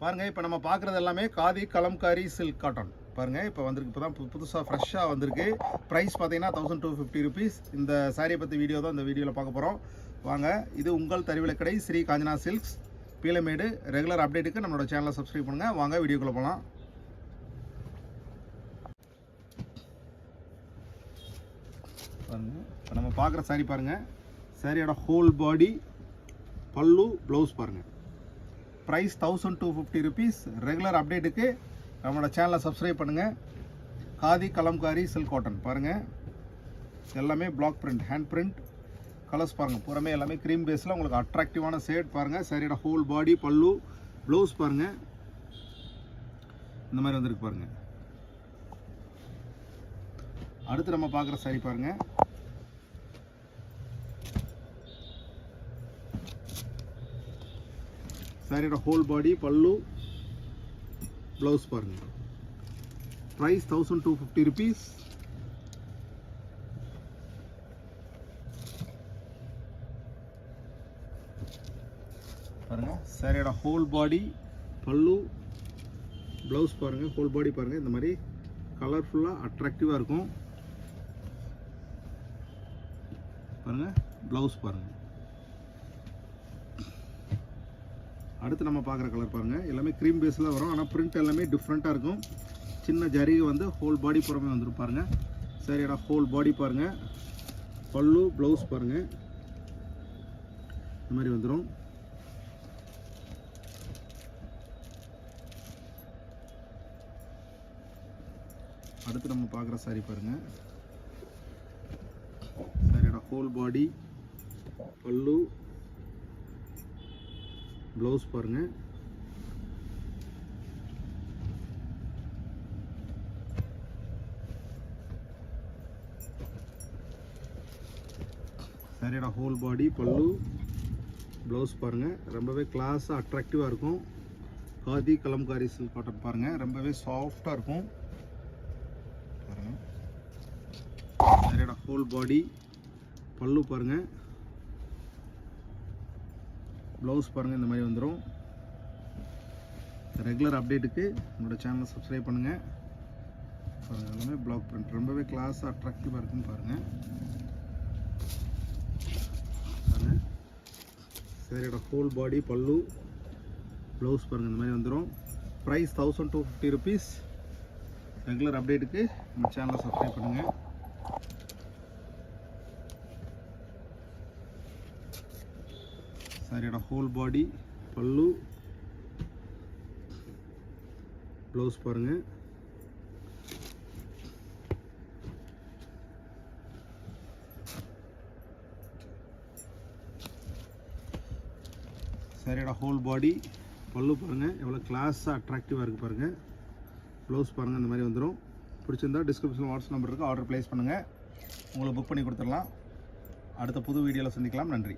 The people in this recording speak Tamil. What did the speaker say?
பாருங்கள். இப்போ நம்ம பார்க்குறது எல்லாமே காதி கலம்காரி சில்க் காட்டன். பாருங்கள், இப்போ வந்திருக்கு. இப்போ தான் புதுசாக ஃப்ரெஷ்ஷாக வந்திருக்கு. ப்ரைஸ் பார்த்தீங்கன்னா 1250 rupees. இந்த சாரியை பற்றி வீடியோ தான் இந்த வீடியோவில் பார்க்க போகிறோம். வாங்க. இது உங்கள் தறிவிலைக்கடை ஸ்ரீ காஞ்சனா சில்க்ஸ், பீலமேடு. ரெகுலர் அப்டேட்டுக்கு நம்மளோட சேனலை சப்ஸ்கிரைப் பண்ணுங்கள். வாங்க வீடியோக்குள்ளே போகலாம். பாருங்கள், இப்போ நம்ம பார்க்குற சாரி பாருங்கள். சாரியோட ஹோல் பாடி, பல்லு, ப்ளவுஸ் பாருங்கள். Price 1250 rupees. ரெகுலர் அப்டேட்டுக்கு நம்மளோட சேனலை சப்ஸ்கிரைப் பண்ணுங்கள். காதி கலம்காரி சில்க் காட்டன் பாருங்கள். எல்லாமே block print, hand print. Colours பாருங்கள், பூராமே எல்லாமே க்ரீம் பேஸில் உங்களுக்கு அட்ராக்டிவான ஷேட் பாருங்கள். சாரியோட ஹோல் பாடி, பல்லு, ப்ளவுஸ் பாருங்கள். இந்த மாதிரி வந்துருக்கு பாருங்கள். அடுத்து நம்ம பார்க்குற சாரி பாருங்கள். சாரியோட ஹோல் பாடி, பல்லு, ப்ளவுஸ் பாருங்கள். Price 1250 rupees. பாருங்கள், சாரியோட ஹோல் பாடி, பல்லு, ப்ளவுஸ் பாருங்கள். ஹோல் பாடி பாருங்கள். இந்த மாதிரி கலர்ஃபுல்லாக அட்ராக்டிவாக இருக்கும் பாருங்கள். ப்ளவுஸ் பாருங்கள். அடுத்து நம்ம பார்க்குற கலர் பாருங்கள். எல்லாமே க்ரீம் பேஸில் வரும். ஆனால் பிரிண்ட் எல்லாமே டிஃப்ரெண்ட்டாக இருக்கும். சின்ன ஜரிகை வந்து ஹோல் பாடி புறமே வந்துடும் பாருங்கள். சாரியோட ஹோல் பாடி பாருங்கள், பல்லு, ப்ளவுஸ் பாருங்கள். இந்த மாதிரி வந்துடும். அடுத்து நம்ம பார்க்குற சாரி பாருங்கள். சாரியோட ஹோல் பாடி, பல்லு, ப்ளவுஸ் பாருங்கள். சாரியோட ஹோல் பாடி, பல்லு, ப்ளவுஸ் பாருங்கள். ரொம்பவே கிளாஸாக அட்ராக்டிவாக இருக்கும். காதி கலம்காரி சில்க் காட்டன் பாருங்கள். ரொம்பவே சாஃப்டாக இருக்கும் பாருங்கள். சாரியோட ஹோல் பாடி, பல்லு பாருங்கள், ப்ளவுஸ் பாருங்கள். இந்த மாதிரி வந்துடும். ரெகுலர் அப்டேட்டுக்கு என்னோட சேனலை சப்ஸ்கிரைப் பண்ணுங்கள். பாருங்கள், எல்லாமே பிளாக் பிரிண்ட். ரொம்பவே கிளாஸாக அட்ராக்டிவாக இருக்குன்னு பாருங்கள். பாருங்கள், சாரியோட ஹோல் பாடி, பல்லு, ப்ளவுஸ் பாருங்கள். இந்த மாதிரி வந்துடும். Price 1250 rupees. ரெகுலர் அப்டேட்டுக்கு நம்ம சேனலை சப்ஸ்கிரைப் பண்ணுங்கள். சாரியோட ஹோல் பாடி, பல்லு, ப்ளவுஸ் பாருங்கள். சாரியோட ஹோல் பாடி, பல்லு பாருங்கள். எவ்வளோ கிளாஸாக அட்ராக்டிவாக இருக்குது பாருங்கள். ப்ளவுஸ் பாருங்கள். இந்த மாதிரி வந்துடும். பிடிச்சிருந்தா டிஸ்கிரிப்ஷனில் வாட்ஸ்அப் நம்பர் இருக்குது. ஆர்டர் ப்ளேஸ் பண்ணுங்கள். உங்களுக்கு புக் பண்ணி கொடுத்துடலாம். அடுத்த புது வீடியோவில் சந்திக்கலாம். நன்றி.